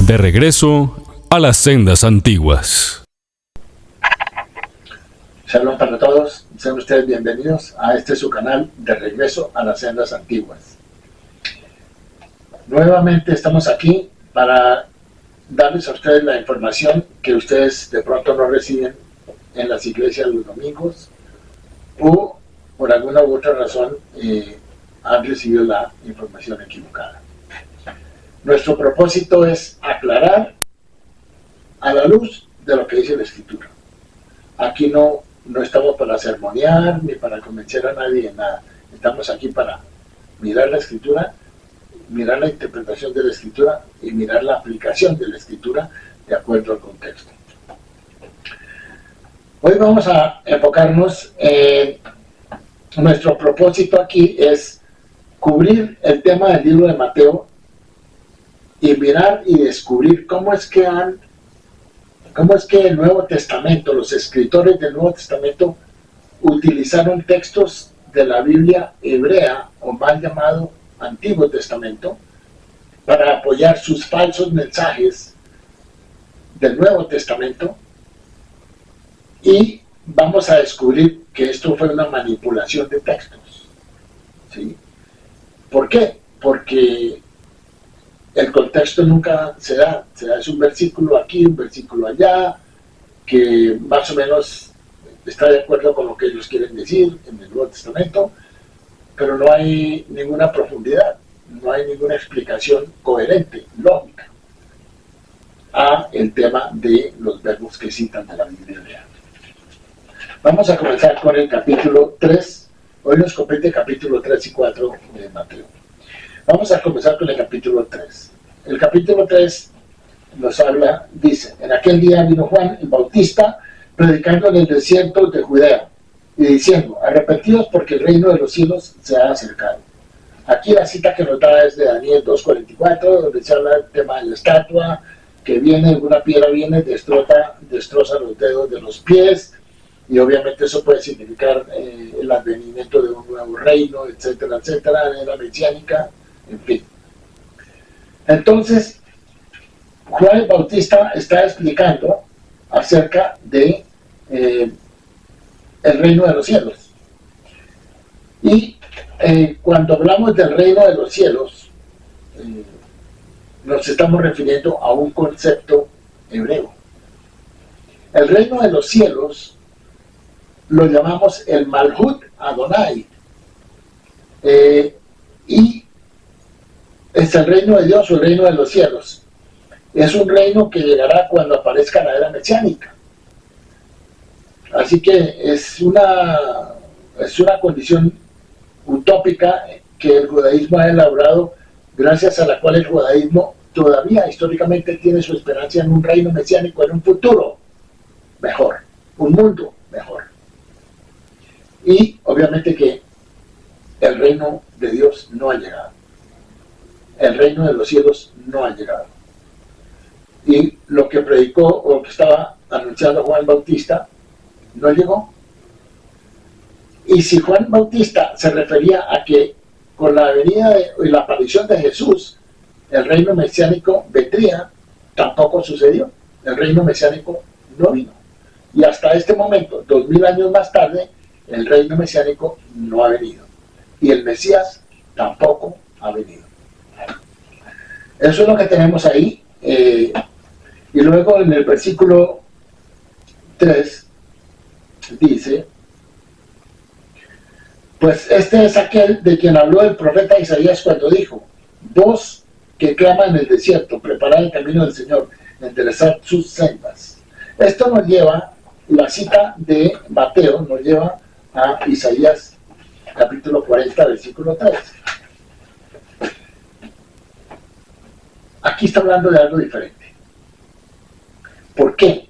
De regreso a las sendas antiguas. Shalom para todos, sean ustedes bienvenidos a este su canal De regreso a las sendas antiguas. Nuevamente estamos aquí para darles a ustedes la información que ustedes de pronto no reciben en las iglesias los domingos o por alguna u otra razón han recibido la información equivocada. Nuestro propósito es aclarar a la luz de lo que dice la Escritura. Aquí no estamos para sermonear ni para convencer a nadie de nada. Estamos aquí para mirar la Escritura, mirar la interpretación de la Escritura y mirar la aplicación de la Escritura de acuerdo al contexto. Hoy vamos a enfocarnos en nuestro propósito aquí es cubrir el tema del libro de Mateo y mirar y descubrir cómo es que el Nuevo Testamento, los escritores del Nuevo Testamento utilizaron textos de la Biblia hebrea o mal llamado Antiguo Testamento para apoyar sus falsos mensajes del Nuevo Testamento, y vamos a descubrir que esto fue una manipulación de textos, ¿sí? ¿Por qué? Porque el contexto nunca se da, es un versículo aquí, un versículo allá, que más o menos está de acuerdo con lo que ellos quieren decir en el Nuevo Testamento, pero no hay ninguna profundidad, no hay ninguna explicación coherente, lógica, a el tema de los verbos que citan de la Biblia hebrea. Vamos a comenzar con el capítulo 3, hoy nos compete capítulo 3 y 4 de Mateo. Vamos a comenzar con el capítulo 3. El capítulo 3 nos habla, dice: en aquel día vino Juan el Bautista predicando en el desierto de Judea y diciendo: arrepentidos porque el reino de los cielos se ha acercado. Aquí la cita que nos da es de Daniel 2:44, donde se habla del tema de la estatua, que viene, una piedra viene, destroza los dedos de los pies, y obviamente eso puede significar el advenimiento de un nuevo reino, etcétera, etcétera, la era mesiánica, en fin. Entonces, Juan el Bautista está explicando acerca de el reino de los cielos. Y cuando hablamos del reino de los cielos, nos estamos refiriendo a un concepto hebreo. El reino de los cielos lo llamamos el Malhut Adonai, y es el reino de Dios o el reino de los cielos. Es un reino que llegará cuando aparezca la era mesiánica. Así que es una condición utópica que el judaísmo ha elaborado, gracias a la cual el judaísmo todavía históricamente tiene su esperanza en un reino mesiánico, en un futuro mejor, un mundo mejor. Y obviamente que el reino de Dios no ha llegado. El reino de los cielos no ha llegado. Y lo que predicó o lo que estaba anunciando Juan Bautista no llegó. Y si Juan Bautista se refería a que con la venida y la aparición de Jesús el reino mesiánico vendría, tampoco sucedió. El reino mesiánico no vino. Y hasta este momento, 2000 años más tarde, el reino mesiánico no ha venido. Y el Mesías tampoco ha venido. Eso es lo que tenemos ahí. Y luego en el versículo 3 dice: pues este es aquel de quien habló el profeta Isaías cuando dijo: voz que clama en el desierto, preparad el camino del Señor, enderezad sus sendas. Esto nos lleva, la cita de Mateo nos lleva a Isaías capítulo 40, versículo 3. Aquí está hablando de algo diferente. ¿Por qué?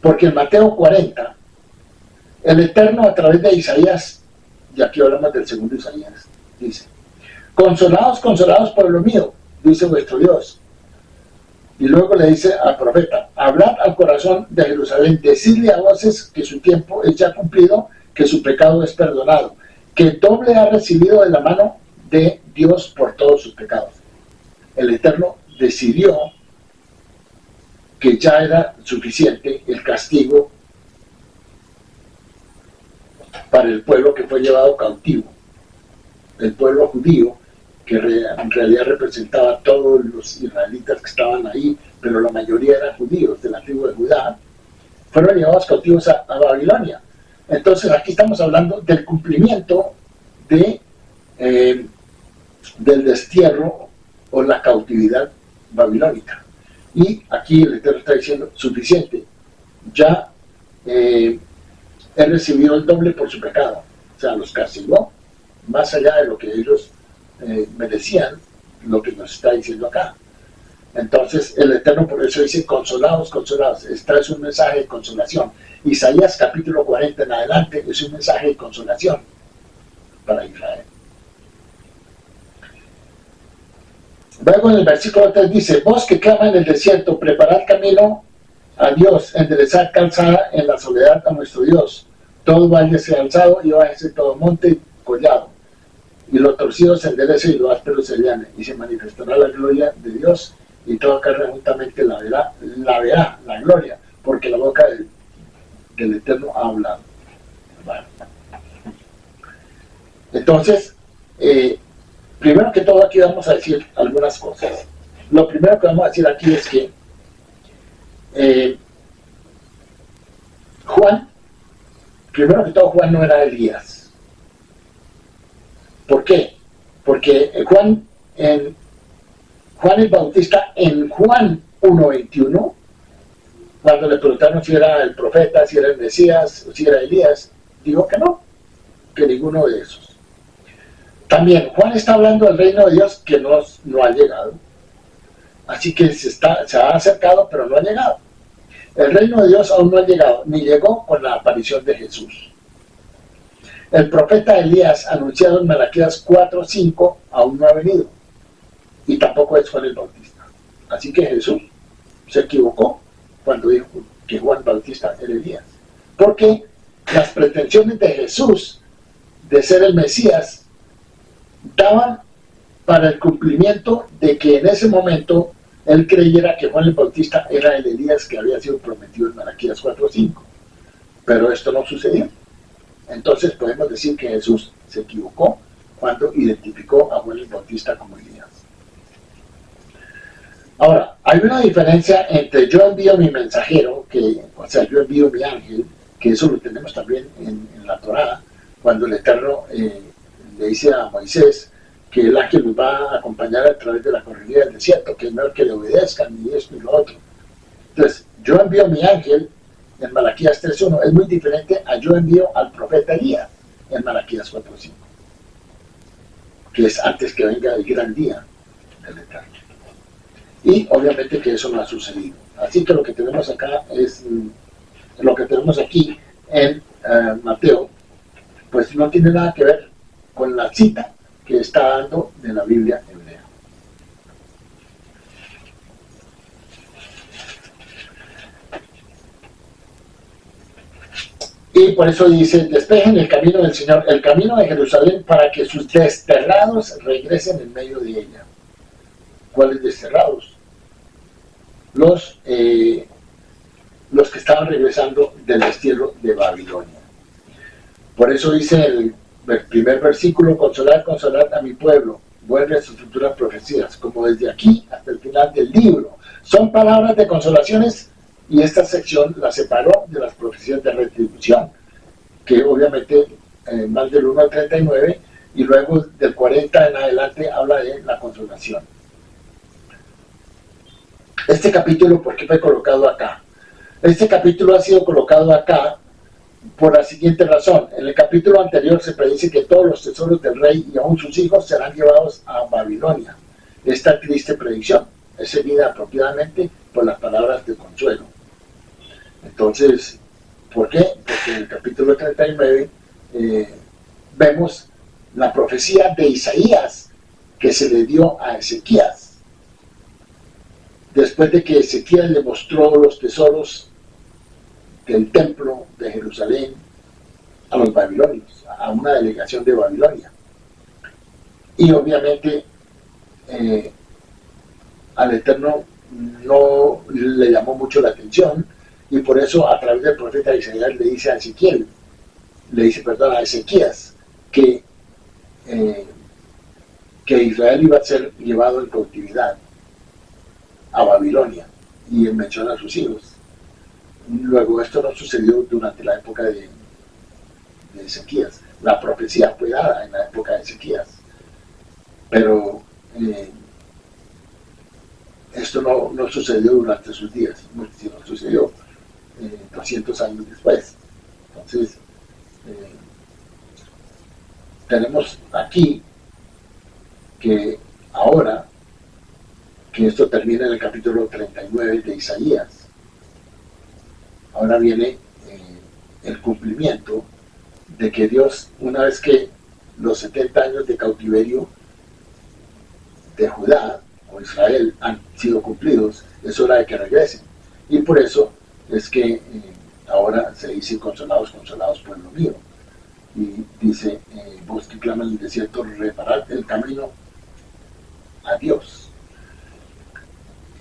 Porque en Mateo 40, el Eterno a través de Isaías, y aquí hablamos del segundo Isaías, dice: consolados, consolados, pueblo mío, dice vuestro Dios. Y luego le dice al profeta: hablad al corazón de Jerusalén, decidle a voces que su tiempo es ya cumplido, que su pecado es perdonado, que doble ha recibido de la mano de Dios por todos sus pecados. El Eterno decidió que ya era suficiente el castigo para el pueblo que fue llevado cautivo, el pueblo judío, que en realidad representaba a todos los israelitas que estaban ahí, pero la mayoría eran judíos de la tribu de Judá, fueron llevados cautivos a Babilonia. Entonces aquí estamos hablando del cumplimiento de, del destierro o la cautividad babilónica. Y aquí el Eterno está diciendo, suficiente, ya he recibido el doble por su pecado. O sea, los castigó, más allá de lo que ellos merecían, lo que nos está diciendo acá. Entonces el Eterno por eso dice, consolados, consolados. Este es un mensaje de consolación. Isaías capítulo 40 en adelante es un mensaje de consolación para Israel. Luego en el versículo 3 dice, vos que clama en el desierto, preparad camino a Dios, enderezad calzada en la soledad a nuestro Dios. Todo valle sea alzado y bájese todo monte y collado. Y lo torcido se enderece y lo áspero se llane. Y se manifestará la gloria de Dios y toda carne juntamente la verá, la gloria, porque la boca del Eterno ha hablado. Bueno. Entonces, primero que todo aquí vamos a decir algunas cosas. Lo primero que vamos a decir aquí es que Juan, primero que todo Juan no era Elías. ¿Por qué? Porque Juan el Bautista en Juan 1:21, cuando le preguntaron si era el profeta, si era el Mesías, o si era Elías, dijo que no, que ninguno de esos. También Juan está hablando del reino de Dios que no ha llegado. Así que se ha acercado, pero no ha llegado. El reino de Dios aún no ha llegado, ni llegó con la aparición de Jesús. El profeta Elías, anunciado en Malaquías 4:5, aún no ha venido. Y tampoco es Juan el Bautista. Así que Jesús se equivocó cuando dijo que Juan Bautista era Elías. Porque las pretensiones de Jesús de ser el Mesías daban para el cumplimiento de que en ese momento él creyera que Juan el Bautista era el Elías que había sido prometido en Malaquías 4:5. Pero esto no sucedió. Entonces podemos decir que Jesús se equivocó cuando identificó a Juan el Bautista como Elías. Ahora, hay una diferencia entre yo envío mi mensajero, o sea, yo envío mi ángel, que eso lo tenemos también en la Torá, cuando el Eterno le dice a Moisés que el ángel los va a acompañar a través de la corredera del desierto, que es mejor que le obedezcan y esto y lo otro. Entonces, yo envío mi ángel en Malaquías 3:1, es muy diferente a yo envío al profeta Elías en Malaquías 4:5, que es antes que venga el gran día del Eterno. Y obviamente que eso no ha sucedido. Así que lo que tenemos acá es, lo que tenemos aquí en Mateo, pues no tiene nada que ver con la cita que está dando de la Biblia hebrea. Y por eso dice, despejen el camino del Señor, el camino de Jerusalén, para que sus desterrados regresen en medio de ella. ¿Cuáles desterrados? Los que estaban regresando del destierro de Babilonia. Por eso dice el primer versículo, consolad, consolad a mi pueblo, vuelve a sus futuras profecías, como desde aquí hasta el final del libro. Son palabras de consolaciones, y esta sección la separó de las profecías de retribución, que obviamente van del 1 al 39, y luego del 40 en adelante habla de la consolación. Este capítulo, ¿por qué fue colocado acá? Este capítulo ha sido colocado acá por la siguiente razón. En el capítulo anterior se predice que todos los tesoros del rey y aún sus hijos serán llevados a Babilonia. Esta triste predicción es seguida apropiadamente por las palabras de consuelo. Entonces, ¿por qué? Porque en el capítulo 39 vemos la profecía de Isaías que se le dio a Ezequías. Después de que Ezequías le mostró los tesoros del templo de Jerusalén a los babilonios, a una delegación de Babilonia. Y obviamente al Eterno no le llamó mucho la atención, y por eso a través del profeta Isaías le dice a Ezequiel, a Ezequías, que Israel iba a ser llevado en cautividad a Babilonia, y él menciona a sus hijos. Luego, esto no sucedió durante la época de Ezequías. La profecía fue dada en la época de Ezequías, pero esto no sucedió durante sus días, sino sucedió 200 años después. Entonces, tenemos aquí que ahora, que esto termina en el capítulo 39 de Isaías, ahora viene el cumplimiento de que Dios, una vez que los 70 años de cautiverio de Judá o Israel han sido cumplidos, es hora de que regresen. Y por eso es que ahora se dice: consolados, consolados, pueblo mío. Y dice: vos que claman en el desierto, reparad el camino a Dios.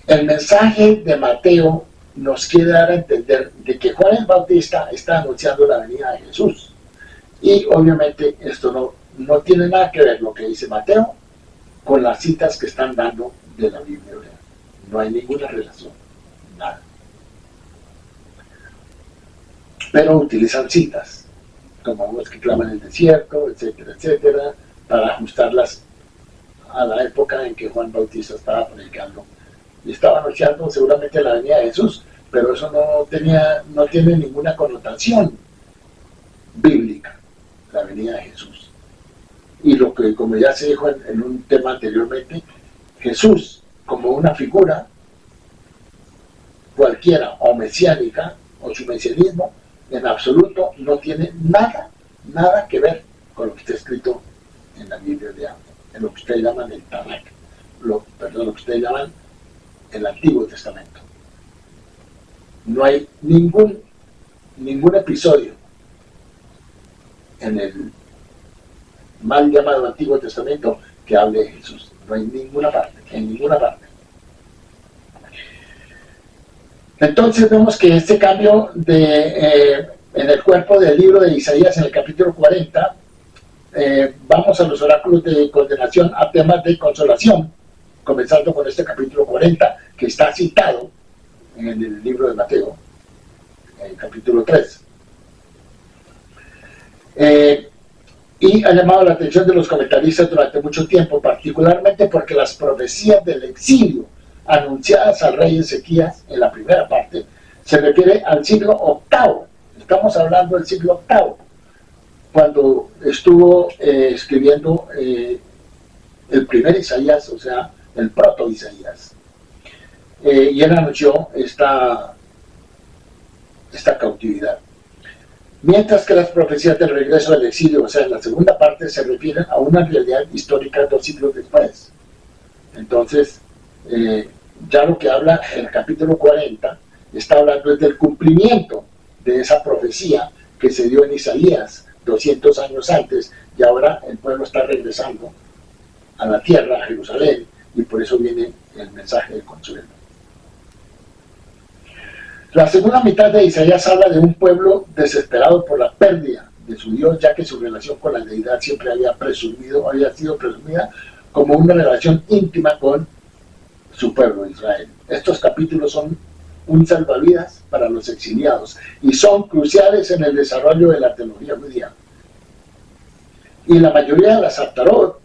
El mensaje de Mateo nos quiere dar a entender de que Juan el Bautista está anunciando la venida de Jesús. Y obviamente esto no tiene nada que ver lo que dice Mateo con las citas que están dando de la Biblia hebrea. No hay ninguna relación, nada. Pero utilizan citas, como los que claman en el desierto, etcétera, etcétera, para ajustarlas a la época en que Juan Bautista estaba predicando y estaba anunciando seguramente la venida de Jesús, pero eso no tiene ninguna connotación bíblica, la venida de Jesús. Y lo que, como ya se dijo en un tema anteriormente, Jesús como una figura cualquiera o mesiánica, o su mesianismo en absoluto no tiene nada que ver con lo que está escrito en la Biblia hebrea, en lo que ustedes llaman el Tanakh, lo que ustedes llaman el Antiguo Testamento. No hay ningún episodio en el mal llamado Antiguo Testamento que hable de Jesús. No hay ninguna parte, en ninguna parte. Entonces vemos que este cambio en el cuerpo del libro de Isaías en el capítulo 40, vamos a los oráculos de condenación a temas de consolación, comenzando con este capítulo 40, que está citado en el libro de Mateo, en el capítulo 3. Y ha llamado la atención de los comentaristas durante mucho tiempo, particularmente porque las profecías del exilio anunciadas al rey Ezequías en la primera parte se refiere al siglo VIII. Estamos hablando del siglo VIII, cuando estuvo escribiendo el primer Isaías, o sea, el proto Isaías, y él anunció esta cautividad. Mientras que las profecías del regreso del exilio, o sea, en la segunda parte, se refieren a una realidad histórica 2 siglos después. Entonces, ya lo que habla en el capítulo 40 está hablando del cumplimiento de esa profecía que se dio en Isaías 200 años antes, y ahora el pueblo está regresando a la tierra, a Jerusalén, y por eso viene el mensaje del consuelo. La segunda mitad de Isaías habla de un pueblo desesperado por la pérdida de su Dios, ya que su relación con la deidad siempre había sido presumida como una relación íntima con su pueblo Israel. Estos capítulos son un salvavidas para los exiliados y son cruciales en el desarrollo de la teología judía. Y la mayoría de las Haftarot,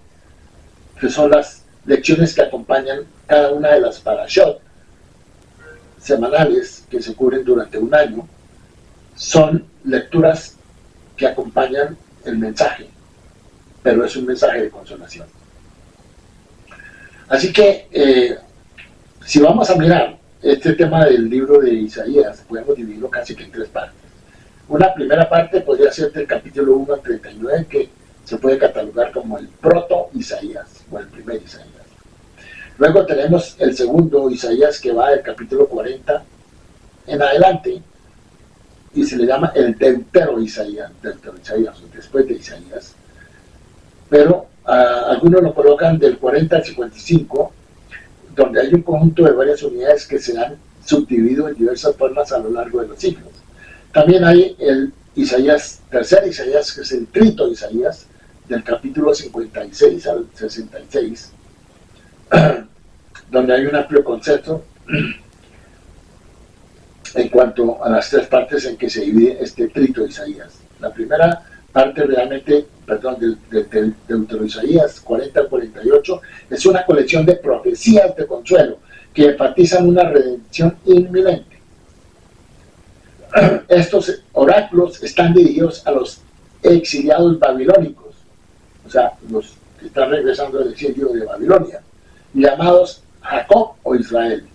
que son las lecciones que acompañan cada una de las parashot semanales que se cubren durante un año, son lecturas que acompañan el mensaje, pero es un mensaje de consolación. Así que si vamos a mirar este tema del libro de Isaías, podemos dividirlo casi que en 3 partes. Una primera parte podría ser del capítulo 1 al 39, que se puede catalogar como el proto Isaías o el primer Isaías. Luego tenemos el segundo Isaías, que va del capítulo 40 en adelante, y se le llama el Deutero Isaías, después de Isaías. Pero algunos lo colocan del 40 al 55, donde hay un conjunto de varias unidades que se han subdividido en diversas formas a lo largo de los siglos. También hay el tercer Isaías, que es el trito de Isaías, del capítulo 56 al 66, donde hay un amplio concepto en cuanto a las tres partes en que se divide este trito de Isaías. La primera parte realmente, del Deutero Isaías 40 al 48, es una colección de profecías de consuelo que enfatizan una redención inminente. Estos oráculos están dirigidos a los exiliados babilónicos, o sea, los que están regresando del exilio de Babilonia, llamados Jacob o Israel,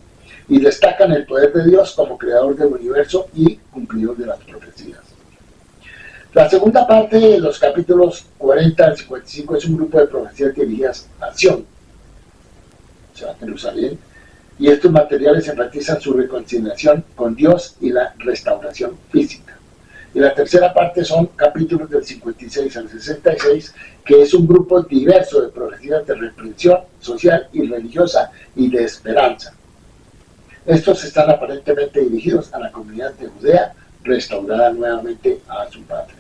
y destacan el poder de Dios como creador del universo y cumplidor de las profecías. La segunda parte de los capítulos 40 al 55 es un grupo de profecías dirigidas a Sion, o sea, Jerusalén, y estos materiales enfatizan su reconciliación con Dios y la restauración física. Y la tercera parte son capítulos del 56 al 66, que es un grupo diverso de profecías de reprensión social y religiosa y de esperanza. Estos están aparentemente dirigidos a la comunidad de Judea, restaurada nuevamente a su patria.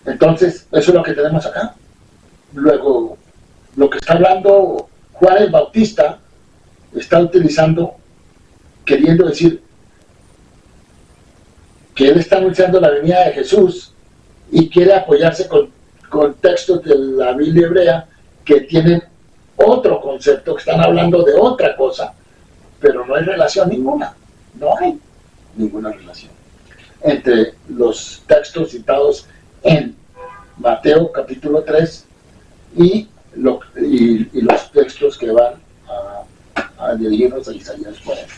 Entonces, eso es lo que tenemos acá. Luego, lo que está hablando Juan el Bautista, está utilizando, queriendo decir que él está anunciando la venida de Jesús y quiere apoyarse con textos de la Biblia hebrea que tienen otro concepto, que están hablando de otra cosa, pero no hay relación ninguna, no hay ninguna relación entre los textos citados en Mateo capítulo 3 y los textos que van a dirigirnos a Isaías 40.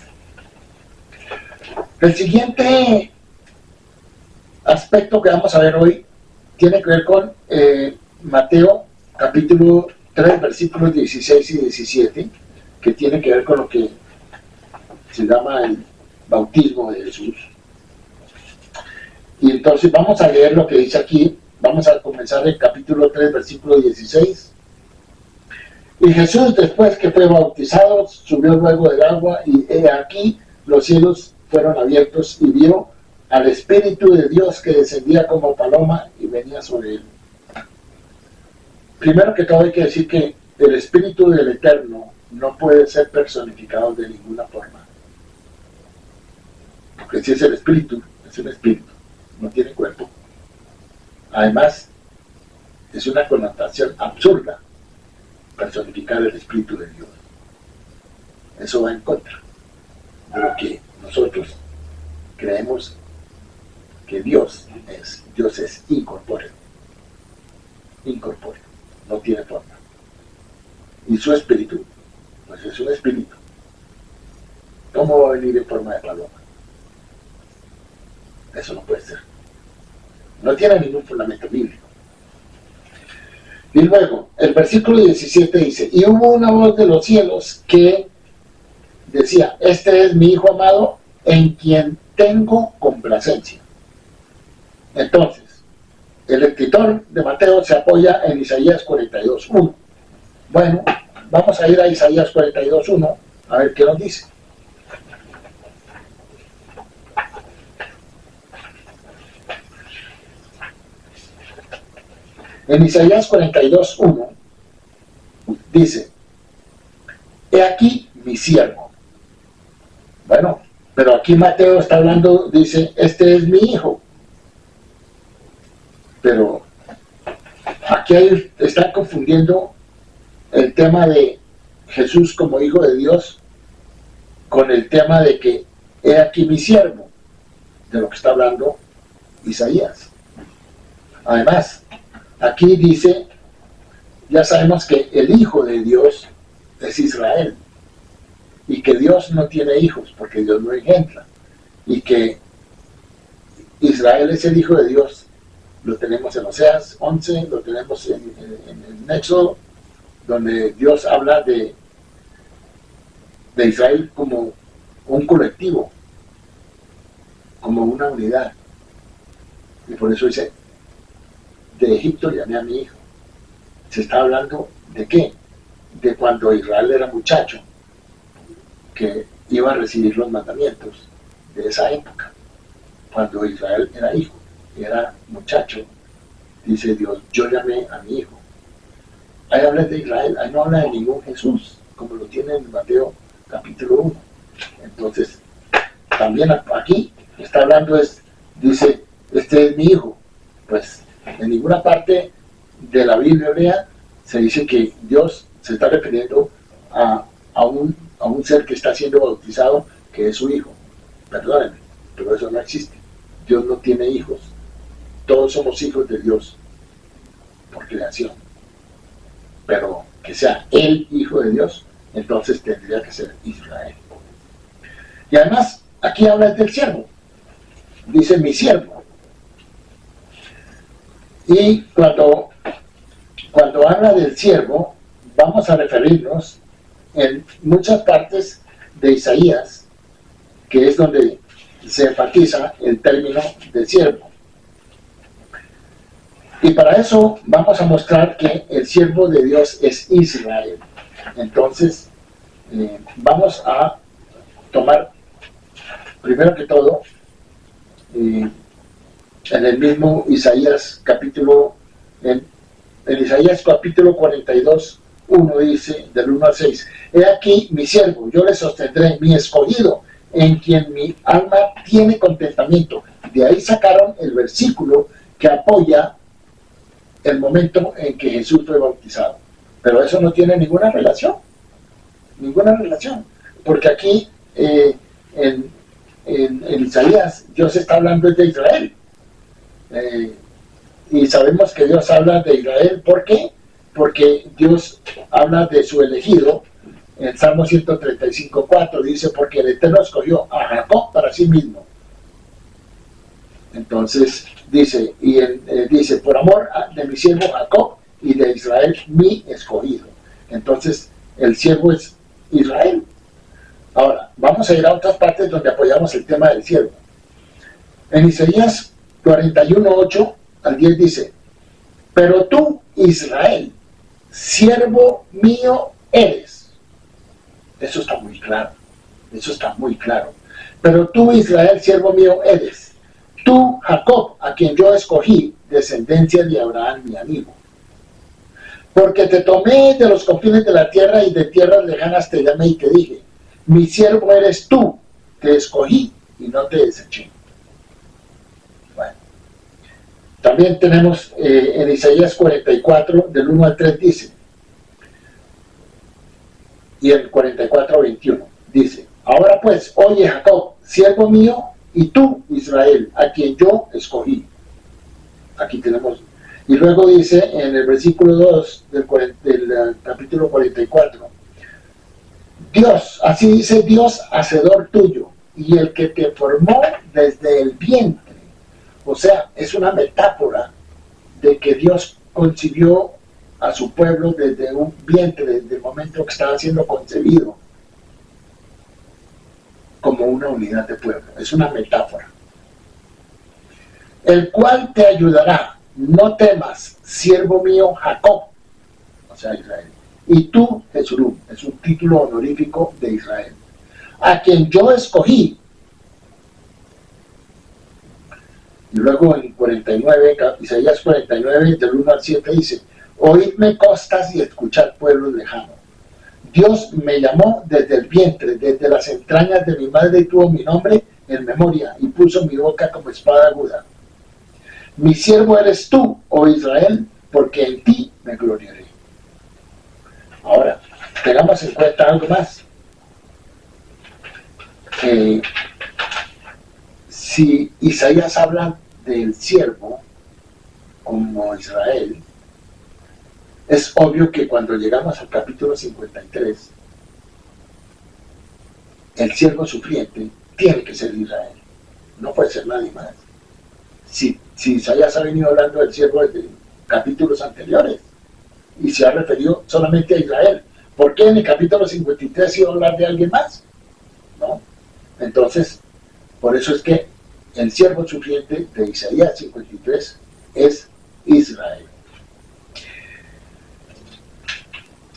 El siguiente aspecto que vamos a ver hoy tiene que ver con Mateo capítulo 3 versículos 16 y 17, que tiene que ver con lo que se llama el bautismo de Jesús. Y entonces vamos a leer lo que dice aquí. Vamos a comenzar el capítulo 3 versículo 16. Y Jesús, después que fue bautizado, subió luego del agua, y he aquí los cielos fueron abiertos, y vio al Espíritu de Dios que descendía como paloma y venía sobre él. Primero que todo hay que decir que el Espíritu del Eterno no puede ser personificado de ninguna forma. Porque si es el Espíritu, es un Espíritu, no tiene cuerpo. Además, es una connotación absurda personificar el Espíritu de Dios. Eso va en contra de lo que nosotros creemos que Dios es incorpóreo, no tiene forma. Y su espíritu, pues es un espíritu. ¿Cómo va a venir en forma de paloma? Eso no puede ser. No tiene ningún fundamento bíblico. Y luego, el versículo 17 dice, y hubo una voz de los cielos que decía, este es mi Hijo amado, en quien tengo complacencia. Entonces, el escritor de Mateo se apoya en Isaías 42:1. Bueno, vamos a ir a Isaías 42:1 a ver qué nos dice. En Isaías 42:1 dice, he aquí mi siervo. Bueno, pero aquí Mateo está hablando, dice, este es mi hijo. Pero aquí están confundiendo el tema de Jesús como hijo de Dios con el tema de que he aquí mi siervo, de lo que está hablando Isaías. Además, aquí dice, ya sabemos que el hijo de Dios es Israel, y que Dios no tiene hijos, porque Dios no engendra, y que Israel es el hijo de Dios. Lo tenemos en Oseas 11, lo tenemos en Éxodo, donde Dios habla de Israel como un colectivo, como una unidad. Y por eso dice, de Egipto llamé a mi hijo. Se está hablando de qué? de cuando Israel era muchacho, que iba a recibir los mandamientos de esa época. Cuando Israel era hijo, era muchacho, dice Dios, yo llamé a mi hijo. Ahí habla de Israel, ahí no habla de ningún Jesús, como lo tiene en Mateo capítulo 1. Entonces, también aquí está hablando, dice, este es mi hijo. Pues en ninguna parte de la Biblia hebrea se dice que Dios se está refiriendo a un ser que está siendo bautizado, que es su hijo. Perdónenme, pero eso no existe. Dios no tiene hijos. Todos somos hijos de Dios por creación. Pero que sea el hijo de Dios, entonces tendría que ser Israel. Y además, aquí habla del siervo. Dice mi siervo. Y cuando habla del siervo, vamos a referirnos en muchas partes de Isaías, que es donde se enfatiza el término de siervo. Y para eso vamos a mostrar que el siervo de Dios es Israel. Entonces, vamos a tomar, primero que todo, en el mismo Isaías capítulo, en Isaías capítulo 42, 1 dice, del 1 al 6, he aquí mi siervo, yo le sostendré, mi escogido, en quien mi alma tiene contentamiento. De ahí sacaron el versículo que apoya el momento en que Jesús fue bautizado. Pero eso no tiene ninguna relación, porque aquí en Isaías Dios está hablando de Israel. Y sabemos que Dios habla de Israel, ¿por qué? Porque Dios habla de su elegido. En Salmo 135:4 dice, porque el Eterno escogió a Jacob para sí mismo. Entonces dice, dice, por amor de mi siervo Jacob y de Israel mi escogido. Entonces el siervo es Israel. Ahora, vamos a ir a otras partes donde apoyamos el tema del siervo. En Isaías 41:8 al 10 dice, pero tú, Israel, siervo mío eres. Eso está muy claro. Pero tú, Israel, siervo mío eres. Tú, Jacob, a quien yo escogí, descendencia de Abraham, mi amigo. Porque te tomé de los confines de la tierra y de tierras lejanas te llamé y te dije, mi siervo eres tú, te escogí y no te deseché. Bueno, también tenemos en Isaías 44, del 1 al 3 dice, y el 44:21 dice, ahora pues, oye Jacob, siervo mío, y tú, Israel, a quien yo escogí. Aquí tenemos. Y luego dice en el versículo 2 del capítulo 44, Dios, así dice Dios, hacedor tuyo, y el que te formó desde el vientre. O sea, es una metáfora de que Dios concibió a su pueblo desde un vientre, desde el momento que estaba siendo concebido, como una unidad de pueblo. Es una metáfora. El cual te ayudará, no temas, siervo mío Jacob, o sea Israel, y tú Jesurún, es un título honorífico de Israel, a quien yo escogí. Y luego en 49, Isaías 49, del 1 al 7 dice, oídme costas y escuchad pueblos lejanos. Dios me llamó desde el vientre, desde las entrañas de mi madre, y tuvo mi nombre en memoria, y puso mi boca como espada aguda. Mi siervo eres tú, oh Israel, porque en ti me gloriaré. Ahora, tengamos en cuenta algo más. Si Isaías habla del siervo como Israel, es obvio que cuando llegamos al capítulo 53, el siervo sufriente tiene que ser Israel, no puede ser nadie más. Si Isaías ha venido hablando del siervo desde capítulos anteriores y se ha referido solamente a Israel, ¿por qué en el capítulo 53 iba a hablar de alguien más? ¿No? Entonces, por eso es que el siervo sufriente de Isaías 53 es Israel.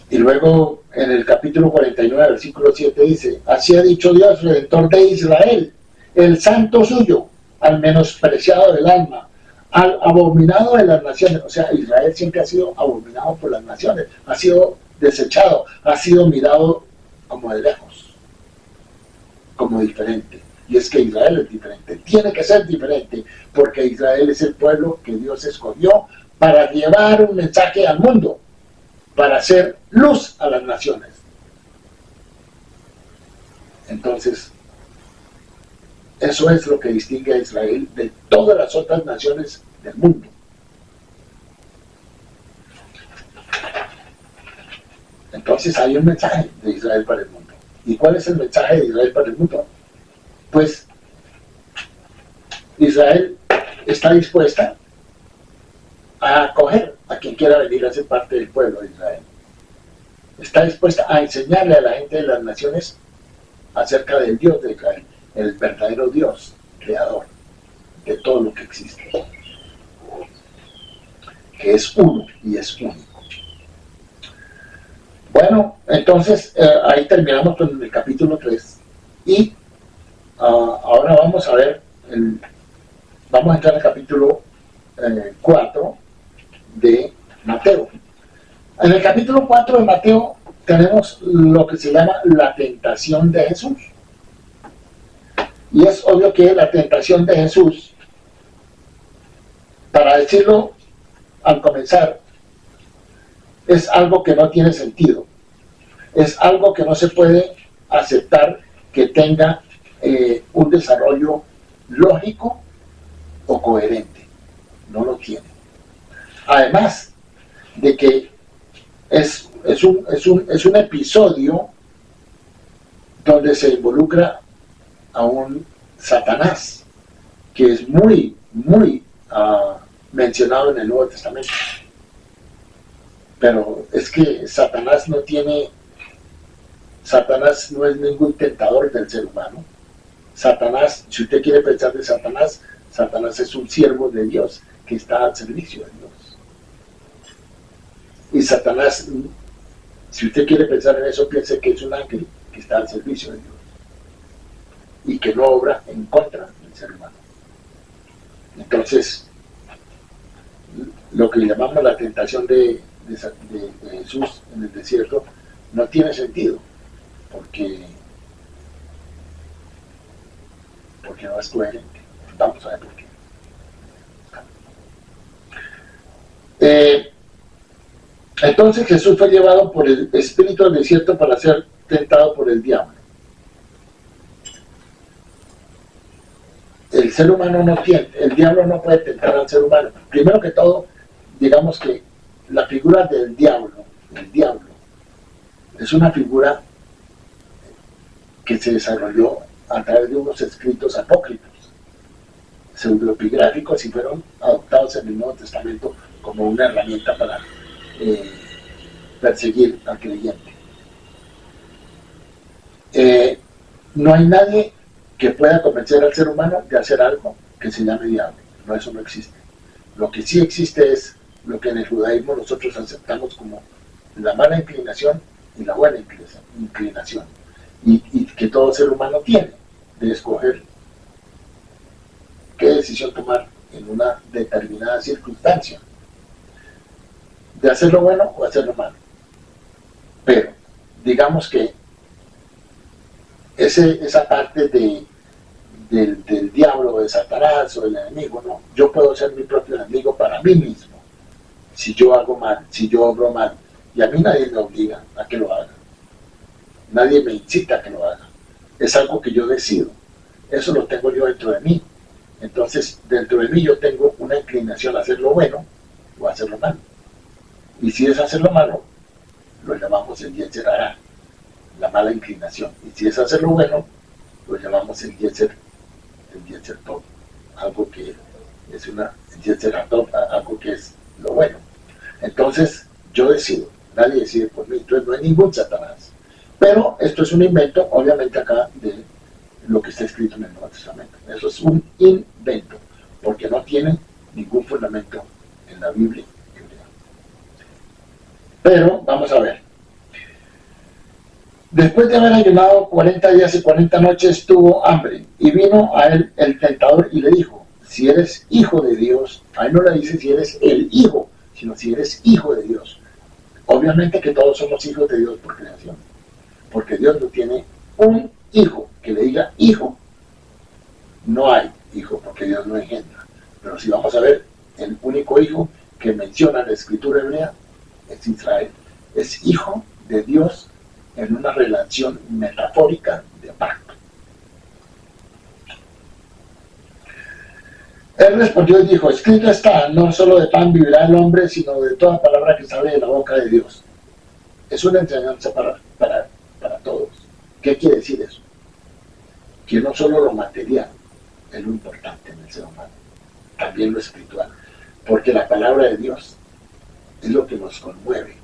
Y luego en el capítulo 49, versículo 7 dice, así ha dicho Dios, Redentor de Israel, el santo suyo, al menospreciado del alma, al abominado de las naciones. O sea, Israel siempre ha sido abominado por las naciones, ha sido desechado, ha sido mirado como de lejos, como diferente. Y es que Israel es diferente, tiene que ser diferente, porque Israel es el pueblo que Dios escogió para llevar un mensaje al mundo, para hacer luz a las naciones. Entonces, eso es lo que distingue a Israel de todas las otras naciones del mundo. Entonces hay un mensaje de Israel para el mundo. ¿Y cuál es el mensaje de Israel para el mundo? Pues Israel está dispuesta a acoger a quien quiera venir a ser parte del pueblo de Israel. Está dispuesta a enseñarle a la gente de las naciones acerca del Dios de Israel, el verdadero Dios, creador de todo lo que existe, que es uno y es único. Bueno, entonces ahí terminamos con el capítulo 3 y ahora vamos a ver, vamos a entrar al capítulo 4 de Mateo. En el capítulo 4 de Mateo tenemos lo que se llama la tentación de Jesús. Y es obvio que la tentación de Jesús, para decirlo al comenzar, es algo que no tiene sentido. Es algo que no se puede aceptar que tenga un desarrollo lógico o coherente. No lo tiene. Además de que es un episodio donde se involucra a un Satanás, que es muy mencionado en el Nuevo Testamento. Pero es que Satanás no es ningún tentador del ser humano. Satanás, si usted quiere pensar de Satanás, Satanás es un siervo de Dios que está al servicio de Dios. Y Satanás, si usted quiere pensar en eso, piense que es un ángel que está al servicio de Dios y que no obra en contra del ser humano. Entonces, lo que llamamos la tentación de Jesús en el desierto no tiene sentido, porque no es coherente. Vamos a ver por qué. Entonces Jesús fue llevado por el Espíritu al desierto para ser tentado por el diablo. El ser humano no tiene, el diablo no puede tentar al ser humano. Primero que todo, digamos que la figura del diablo, es una figura que se desarrolló a través de unos escritos apócrifos, pseudoepigráficos, y fueron adoptados en el Nuevo Testamento como una herramienta para perseguir al creyente. No hay nadie que pueda convencer al ser humano de hacer algo que se llame diablo. No, eso no existe. Lo que sí existe es lo que en el judaísmo nosotros aceptamos como la mala inclinación y la buena inclinación, y que todo ser humano tiene de escoger qué decisión tomar en una determinada circunstancia, de hacer lo bueno o hacer lo malo. Pero digamos que esa parte del diablo, de Satanás o del enemigo, no, yo puedo ser mi propio enemigo para mí mismo, si yo hago mal, si yo obro mal, y a mí nadie me obliga a que lo haga, nadie me incita a que lo haga, es algo que yo decido, eso lo tengo yo dentro de mí. Entonces dentro de mí yo tengo una inclinación a hacer lo bueno o a hacer lo malo, y si es hacer lo malo, lo llamamos el Yetzer Hará, la mala inclinación, y si es hacer lo bueno, lo llamamos el Yetzer Tov, algo que es el Yetzer Tov, algo que es lo bueno. Entonces yo decido, nadie decide por mí, entonces no hay ningún Satanás. Pero esto es un invento, obviamente acá, de lo que está escrito en el Nuevo Testamento. Eso es un invento, porque no tiene ningún fundamento en la Biblia hebrea. Pero vamos a ver. Después de haber ayunado 40 días y 40 noches, tuvo hambre, y vino a él el tentador y le dijo, si eres hijo de Dios, ahí no le dice si eres el hijo, sino si eres hijo de Dios. Obviamente que todos somos hijos de Dios por creación, porque Dios no tiene un hijo que le diga hijo. No hay hijo, porque Dios no engendra. Pero si vamos a ver, el único hijo que menciona la escritura hebrea es Israel. Es hijo de Dios en una relación metafórica de pacto. Él respondió y dijo, escrito está, no solo de pan vivirá el hombre, sino de toda palabra que sale de la boca de Dios. Es una enseñanza para todos. ¿Qué quiere decir eso? Que no solo lo material es lo importante en el ser humano, también lo espiritual. Porque la palabra de Dios es lo que nos conmueve,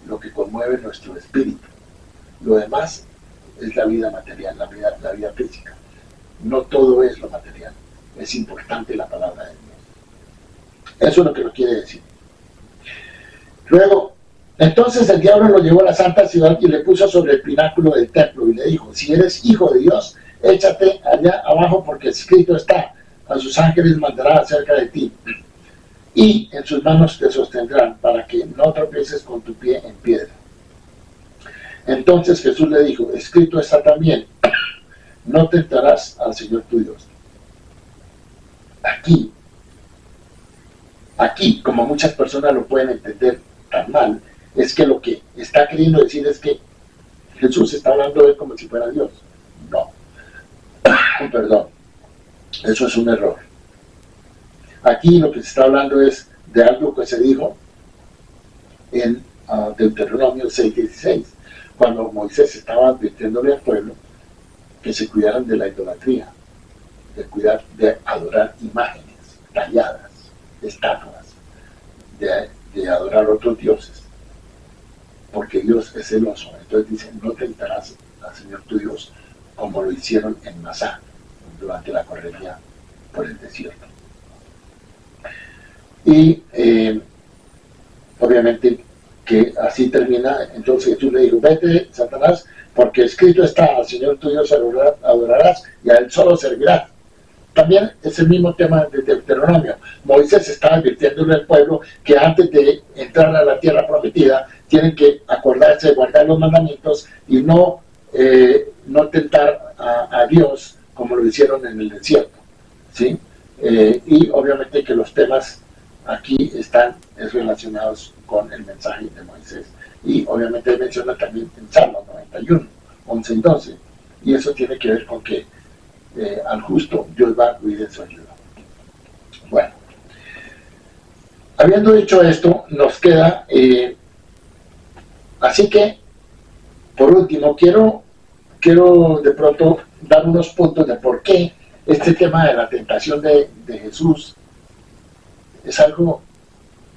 lo que conmueve nuestro espíritu. Lo demás es la vida material, la vida física. No todo es lo material. Es importante la palabra de Dios. Eso es lo que nos quiere decir. Luego, entonces el diablo lo llevó a la santa ciudad y le puso sobre el pináculo del templo y le dijo, si eres hijo de Dios, échate allá abajo porque escrito está, a sus ángeles mandará acerca de ti y en sus manos te sostendrán para que no tropieces con tu pie en piedra. Entonces Jesús le dijo, escrito está también, no tentarás al Señor tu Dios. Aquí, como muchas personas lo pueden entender tan mal, es que lo que está queriendo decir es que Jesús está hablando de él como si fuera Dios. No, perdón, eso es un error. Aquí lo que se está hablando es de algo que se dijo en Deuteronomio 6:16, cuando Moisés estaba advirtiéndole al pueblo que se cuidaran de la idolatría, de adorar imágenes talladas, estatuas, de adorar otros dioses, porque Dios es celoso. Entonces dice, no tentarás al Señor tu Dios como lo hicieron en Masá durante la correría por el desierto. Y obviamente que así termina. Entonces Jesús le dijo, vete, Satanás, porque escrito está, al Señor tu Dios adorarás y a él solo servirás. También es el mismo tema de Deuteronomio. Moisés está advirtiéndole al pueblo que antes de entrar a la tierra prometida tienen que acordarse de guardar los mandamientos y no tentar a Dios como lo hicieron en el desierto, ¿sí? Y obviamente que los temas aquí están relacionados con el mensaje de Moisés. Y obviamente menciona también en Salmo 91, 11 y 12. Y eso tiene que ver con que al justo Dios va a acudir en su ayuda. Bueno, habiendo dicho esto, nos queda, así que, por último, quiero de pronto dar unos puntos de por qué este tema de la tentación de Jesús es algo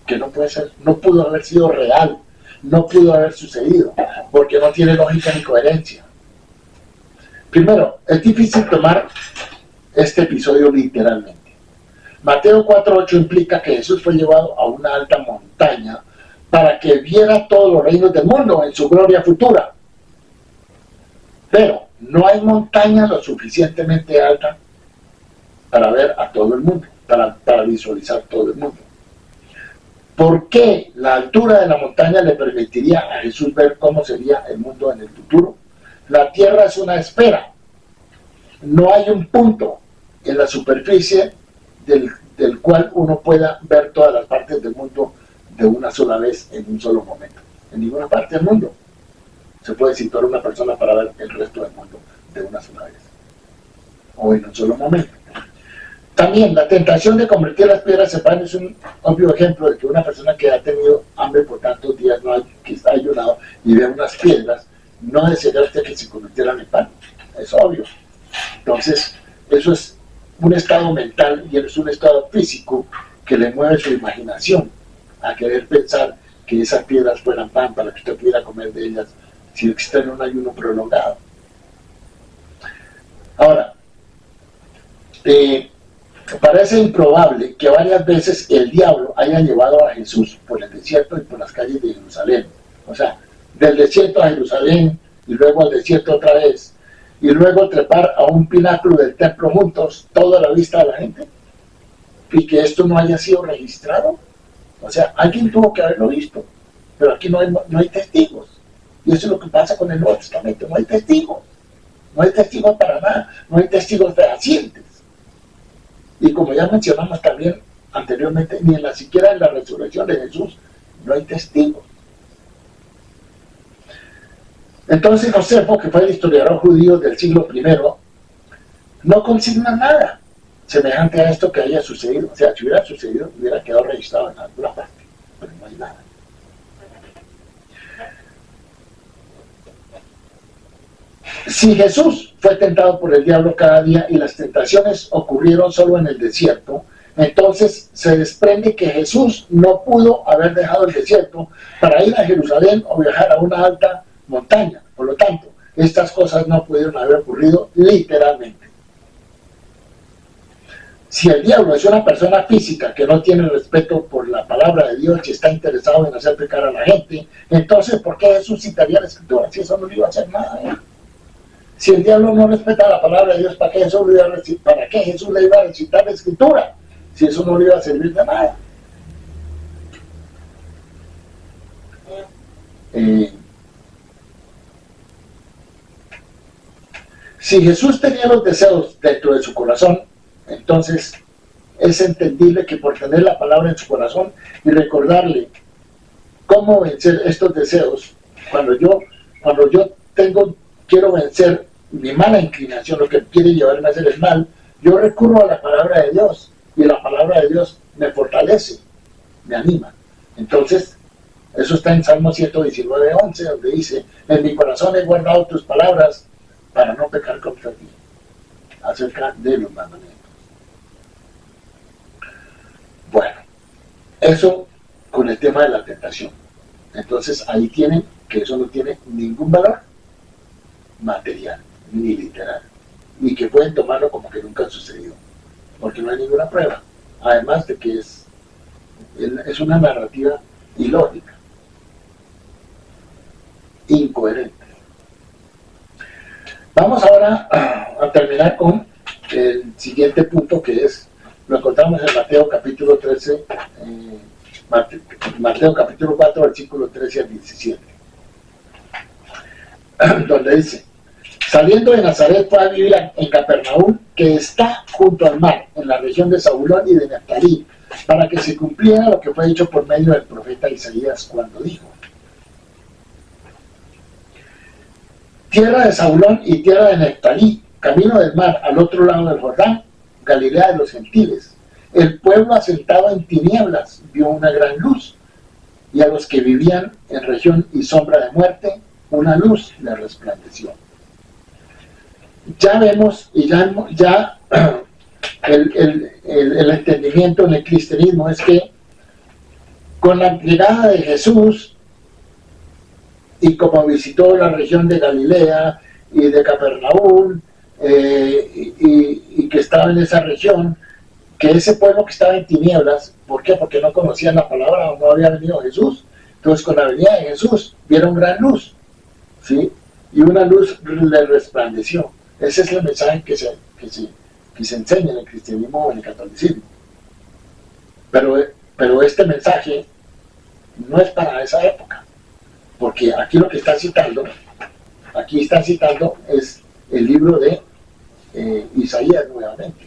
que no puede ser, no pudo haber sido real, no pudo haber sucedido, porque no tiene lógica ni coherencia. Primero, es difícil tomar este episodio literalmente. Mateo 4:8 implica que Jesús fue llevado a una alta montaña para que viera todos los reinos del mundo en su gloria futura. Pero no hay montaña lo suficientemente alta para ver a todo el mundo, para visualizar todo el mundo. ¿Por qué la altura de la montaña le permitiría a Jesús ver cómo sería el mundo en el futuro? La tierra es una esfera. No hay un punto en la superficie del cual uno pueda ver todas las partes del mundo de una sola vez en un solo momento. En ninguna parte del mundo se puede situar una persona para ver el resto del mundo de una sola vez o en un solo momento. También la tentación de convertir las piedras en pan es un obvio ejemplo de que una persona que ha tenido hambre por tantos días, que está ayunado y ve unas piedras, no desearía usted que se convirtieran en pan. Es obvio. Entonces, eso es un estado mental y es un estado físico que le mueve su imaginación a querer pensar que esas piedras fueran pan para que usted pudiera comer de ellas si está en un ayuno prolongado. Ahora, parece improbable que varias veces el diablo haya llevado a Jesús por el desierto y por las calles de Jerusalén. O sea, del desierto a Jerusalén, y luego al desierto otra vez, y luego trepar a un pináculo del templo juntos, toda la vista de la gente, y que esto no haya sido registrado. O sea, alguien tuvo que haberlo visto, pero aquí no hay testigos. Y eso es lo que pasa con el Nuevo Testamento, no hay testigos. No hay testigos para nada, no hay testigos fehacientes. Y como ya mencionamos también anteriormente, ni siquiera en la resurrección de Jesús no hay testigos. Entonces Josefo, que fue el historiador judío del siglo I, no consigna nada semejante a esto que haya sucedido. O sea, si hubiera sucedido, hubiera quedado registrado en alguna parte, pero no hay nada. Si Jesús fue tentado por el diablo cada día y las tentaciones ocurrieron solo en el desierto, entonces se desprende que Jesús no pudo haber dejado el desierto para ir a Jerusalén o viajar a una alta montaña. Por lo tanto, estas cosas no pudieron haber ocurrido literalmente. Si el diablo es una persona física que no tiene respeto por la palabra de Dios y está interesado en hacer pecar a la gente, entonces ¿por qué Jesús citaría la Escritura si eso no le iba a hacer nada? Si el diablo no respeta la palabra de Dios, ¿para qué Jesús le iba a recitar la Escritura? Si eso no le iba a servir de nada. Si Jesús tenía los deseos dentro de su corazón, entonces es entendible que por tener la palabra en su corazón y recordarle cómo vencer estos deseos, cuando yo quiero vencer mi mala inclinación, lo que quiere llevarme a hacer el mal, yo recurro a la palabra de Dios y la palabra de Dios me fortalece, me anima. Entonces, eso está en Salmo 119:11, donde dice: en mi corazón he guardado tus palabras para no pecar contra ti, acerca de los mandamientos. Bueno, eso con el tema de la tentación. Entonces ahí tienen que eso no tiene ningún valor material, ni literal, y que pueden tomarlo como que nunca ha sucedido, porque no hay ninguna prueba, además de que es una narrativa ilógica, incoherente. Vamos ahora a terminar con el siguiente punto, que es, lo encontramos en Mateo capítulo 13, Mateo capítulo 4, versículo 13 al 17, donde dice: saliendo de Nazaret fue a vivir en Capernaum, que está junto al mar, en la región de Zabulón y de Neftalí, para que se cumpliera lo que fue dicho por medio del profeta Isaías, cuando dijo: tierra de Zabulón y tierra de Neftalí, camino del mar, al otro lado del Jordán, Galilea de los gentiles. El pueblo asentado en tinieblas vio una gran luz, y a los que vivían en región y sombra de muerte, una luz les resplandeció. Ya vemos, y ya el entendimiento en el cristianismo es que con la llegada de Jesús, y como visitó la región de Galilea y de Capernaum, y que estaba en esa región, que ese pueblo que estaba en tinieblas, ¿por qué? Porque no conocían la palabra o no había venido Jesús. Entonces con la venida de Jesús vieron gran luz, ¿sí? Y una luz le resplandeció. Ese es el mensaje que se enseña en el cristianismo o en el catolicismo. Pero este mensaje no es para esa época, porque aquí lo que está citando es el libro de Isaías nuevamente.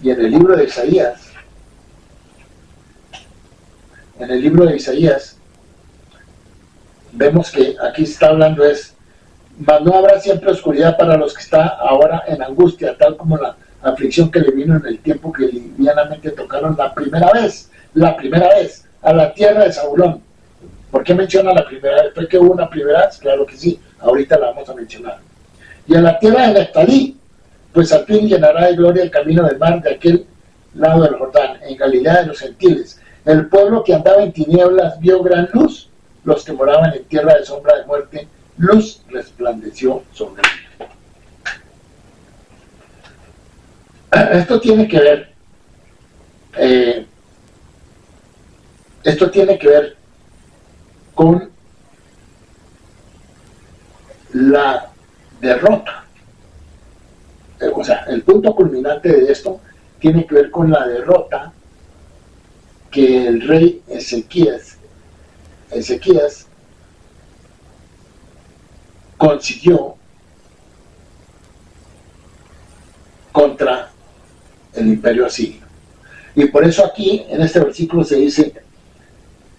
Y en el libro de Isaías, vemos que aquí está hablando mas no habrá siempre oscuridad para los que están ahora en angustia, tal como la aflicción que le vino en el tiempo que livianamente tocaron la primera vez, a la tierra de Zabulón. ¿Por qué menciona la primera vez? ¿Fue que hubo una primera vez? Claro que sí, ahorita la vamos a mencionar. Y a la tierra de Neftalí, pues al fin llenará de gloria el camino del mar de aquel lado del Jordán, en Galilea de los gentiles. El pueblo que andaba en tinieblas vio gran luz, los que moraban en tierra de sombra de muerte, luz resplandeció sobre ellos. Esto tiene que ver con derrota. O sea, el punto culminante de esto tiene que ver con la derrota que el rey Ezequías consiguió contra el imperio asirio. Y por eso aquí, en este versículo, se dice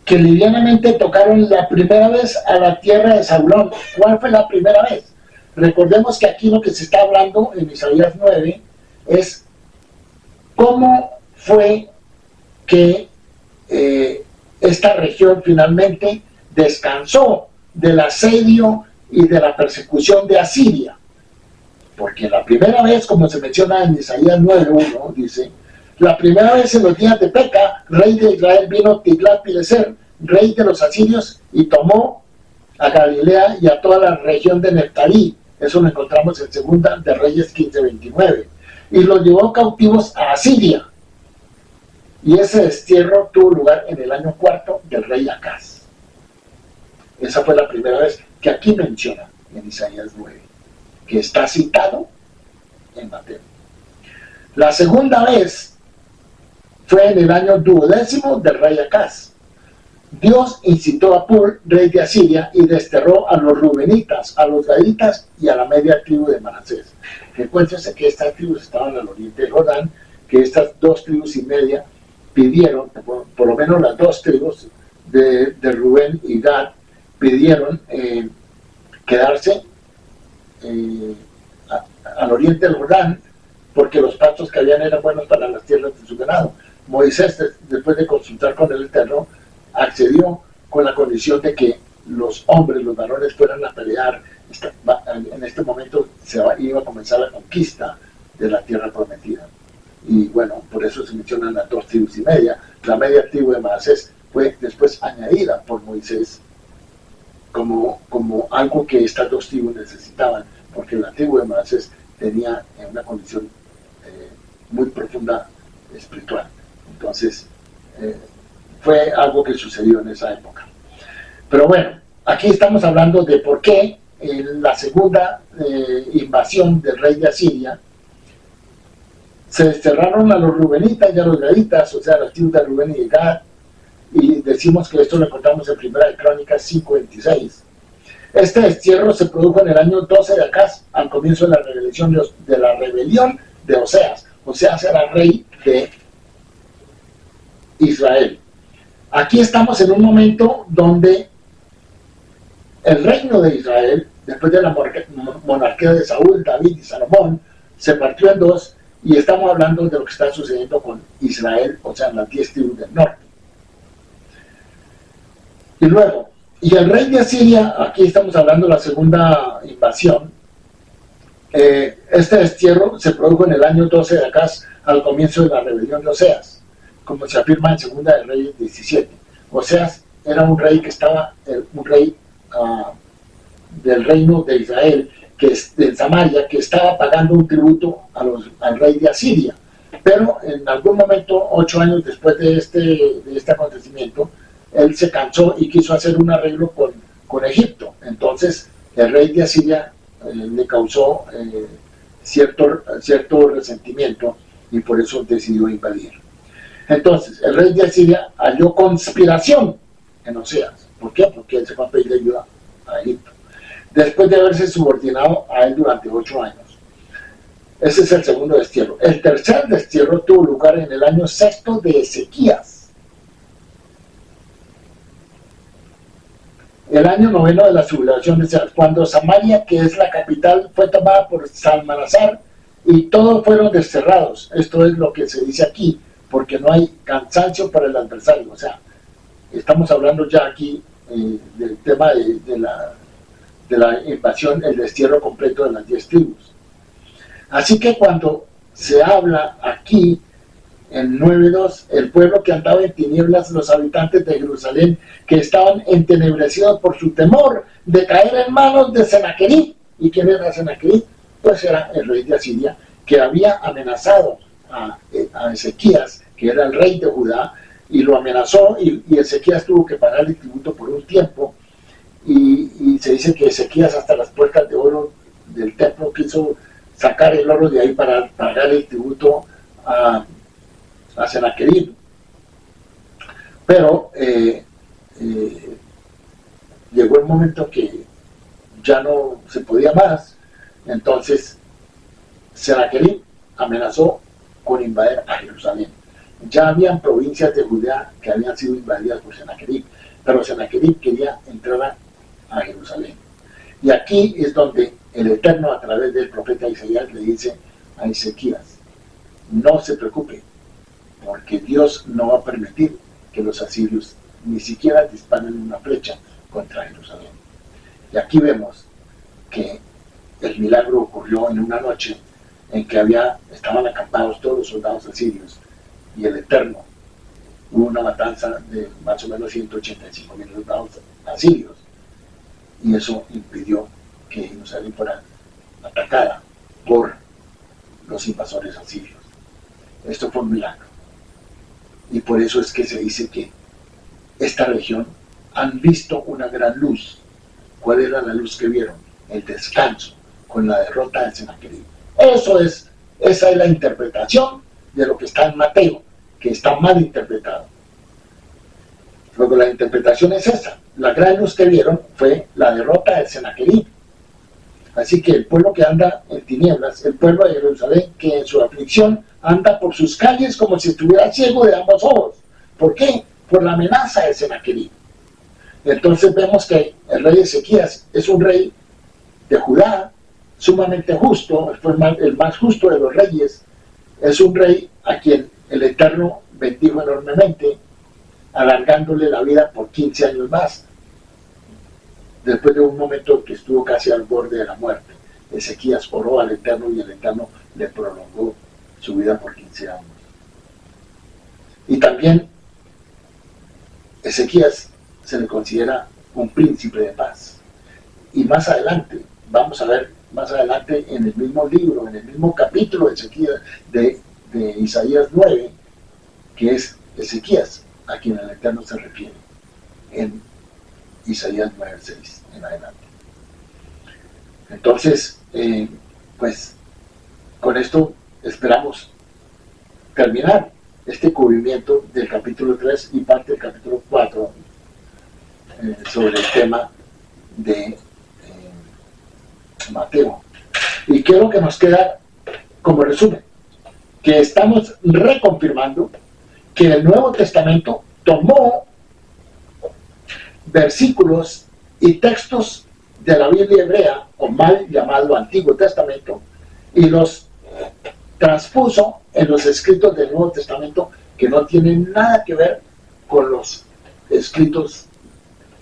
que livianamente tocaron la primera vez a la tierra de Zabulón. ¿Cuál fue la primera vez? Recordemos que aquí lo que se está hablando en Isaías 9 es cómo fue que esta región finalmente descansó del asedio y de la persecución de Asiria. Porque la primera vez, como se menciona en Isaías 9:1, dice: la primera vez en los días de Peca, rey de Israel, vino Tiglat-Pileser, rey de los asirios, y tomó a Galilea y a toda la región de Neftalí. Eso lo encontramos en Segunda de Reyes 15:29. Y los llevó cautivos a Asiria. Y ese destierro tuvo lugar en el año 4 del rey Acaz. Esa fue la primera vez que aquí menciona en Isaías 9, que está citado en Mateo. La segunda vez fue en el año 12º del rey Acaz. Dios incitó a Pul, rey de Asiria, y desterró a los rubenitas, a los gaditas y a la media tribu de Manasés. Recuérdense que estas tribus estaban al oriente del Jordán, que estas 2 tribus y media pidieron, por lo menos las 2 tribus de Rubén y Gad, pidieron quedarse al oriente del Jordán, porque los pastos que habían eran buenos para las tierras de su ganado. Moisés, después de consultar con el Eterno, accedió con la condición de que los hombres, los varones, fueran a pelear. En este momento iba a comenzar la conquista de la tierra prometida. Y bueno, por eso se mencionan las 2 tribus y media. La media tribu de Manasés fue después añadida por Moisés como algo que estas 2 tribus necesitaban, porque la tribu de Manasés tenía una condición muy profunda espiritual. Entonces, fue algo que sucedió en esa época. Pero bueno, aquí estamos hablando de por qué en la segunda invasión del rey de Asiria se desterraron a los rubenitas y a los gaditas, o sea, las tribus de Rubén y de Gad, y decimos que esto lo encontramos en Primera de Crónicas 5:26. Este destierro se produjo en el año 12 de Acaz, al comienzo de la rebelión de Oseas. Oseas era rey de Israel. Aquí estamos en un momento donde el reino de Israel, después de la monarquía de Saúl, David y Salomón, se partió en 2, y estamos hablando de lo que está sucediendo con Israel, o sea, las 10 tribus del norte. Y luego, y el rey de Asiria, aquí estamos hablando de la segunda invasión. Este destierro se produjo en el año 12 de Acaz, al comienzo de la rebelión de Oseas, como se afirma en Segunda de Reyes 17. Oseas era un rey que estaba, un rey del reino de Israel, que es de Samaria, que estaba pagando un tributo al rey de Asiria. Pero en algún momento, 8 años después de este acontecimiento, él se cansó y quiso hacer un arreglo con Egipto. Entonces el rey de Asiria le causó cierto resentimiento, y por eso decidió invadir. Entonces el rey de Asiria halló conspiración en Oseas. ¿Por qué? Porque él se fue a pedir ayuda a Egipto, después de haberse subordinado a él durante 8 años. Ese es el segundo destierro. El tercer destierro tuvo lugar en el año 6 de Ezequías. El año 9 de la sublevación de Oseas, cuando Samaria, que es la capital, fue tomada por Salmanasar, y todos fueron desterrados. Esto es lo que se dice aquí, porque no hay cansancio para el adversario. O sea, estamos hablando ya aquí del tema de la invasión, el destierro completo de las 10 tribus. Así que cuando se habla aquí en 9:2, el pueblo que andaba en tinieblas, los habitantes de Jerusalén, que estaban entenebrecidos por su temor de caer en manos de Sennacherib. ¿Y quién era Sennacherib? Pues era el rey de Asiria, que había amenazado a Ezequías, que era el rey de Judá, y lo amenazó, y Ezequías tuvo que pagar el tributo por un tiempo, y se dice que Ezequías hasta las puertas de oro del templo, quiso sacar el oro de ahí para pagar el tributo a Sennacherib. Pero llegó el momento que ya no se podía más, entonces Sennacherib amenazó con invadir a Jerusalén. Ya habían provincias de Judea que habían sido invadidas por Sennacherib, pero Sennacherib quería entrar a Jerusalén. Y aquí es donde el Eterno, a través del profeta Isaías, le dice a Ezequías: no se preocupe, porque Dios no va a permitir que los asirios ni siquiera disparen una flecha contra Jerusalén. Y aquí vemos que el milagro ocurrió en una noche en que estaban acampados todos los soldados asirios, y el Eterno, hubo una matanza de más o menos 185,000 soldados asirios, y eso impidió que Jerusalén fuera atacada por los invasores asirios. Esto fue un milagro, y por eso es que se dice que esta región han visto una gran luz. ¿Cuál era la luz que vieron? El descanso con la derrota de Sennacherib. Esa es la interpretación de lo que está en Mateo, que está mal interpretado. Luego la interpretación es esa: la gran luz que vieron fue la derrota de Sennacherib. Así que el pueblo que anda en tinieblas, el pueblo de Jerusalén, que en su aflicción anda por sus calles como si estuviera ciego de ambos ojos. ¿Por qué? Por la amenaza de Sennacherib. Entonces vemos que el rey Ezequías es un rey de Judá, sumamente justo, fue el más justo de los reyes. Es un rey a quien el Eterno bendijo enormemente, alargándole la vida por 15 años más, después de un momento que estuvo casi al borde de la muerte. Ezequías oró al Eterno y el Eterno le prolongó su vida por 15 años. Y también Ezequías se le considera un príncipe de paz. Y más adelante, vamos a ver más adelante en el mismo libro, en el mismo capítulo de Ezequías, de Isaías 9, que es Ezequías a quien el Eterno se refiere en Isaías 9:6 en adelante. Entonces, pues con esto esperamos terminar este cubrimiento del capítulo 3 y parte del capítulo 4 sobre el tema de Mateo. Y quiero que nos queda como resumen que estamos reconfirmando que el Nuevo Testamento tomó versículos y textos de la Biblia hebrea, o mal llamado Antiguo Testamento, y los transpuso en los escritos del Nuevo Testamento, que no tienen nada que ver con los escritos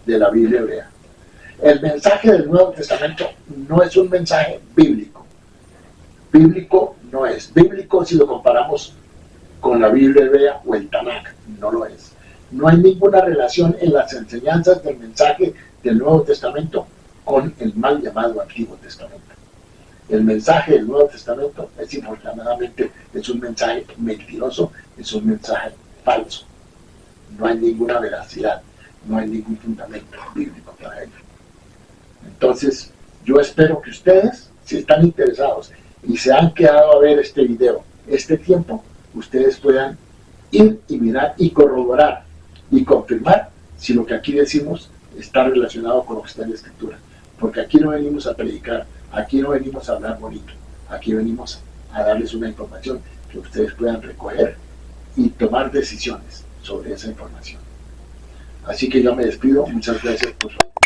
de la Biblia hebrea. El mensaje del Nuevo Testamento no es un mensaje bíblico. Bíblico no es. Bíblico si lo comparamos con la Biblia hebrea o el Tanakh, no lo es. No hay ninguna relación en las enseñanzas del mensaje del Nuevo Testamento con el mal llamado Antiguo Testamento. El mensaje del Nuevo Testamento infortunadamente es un mensaje mentiroso, es un mensaje falso. No hay ninguna veracidad, no hay ningún fundamento bíblico para ello. Entonces, yo espero que ustedes, si están interesados y se han quedado a ver este video, este tiempo, ustedes puedan ir y mirar y corroborar y confirmar si lo que aquí decimos está relacionado con lo que está en la Escritura. Porque aquí no venimos a predicar, aquí no venimos a hablar bonito, aquí venimos a darles una información que ustedes puedan recoger y tomar decisiones sobre esa información. Así que yo me despido, muchas gracias por su atención.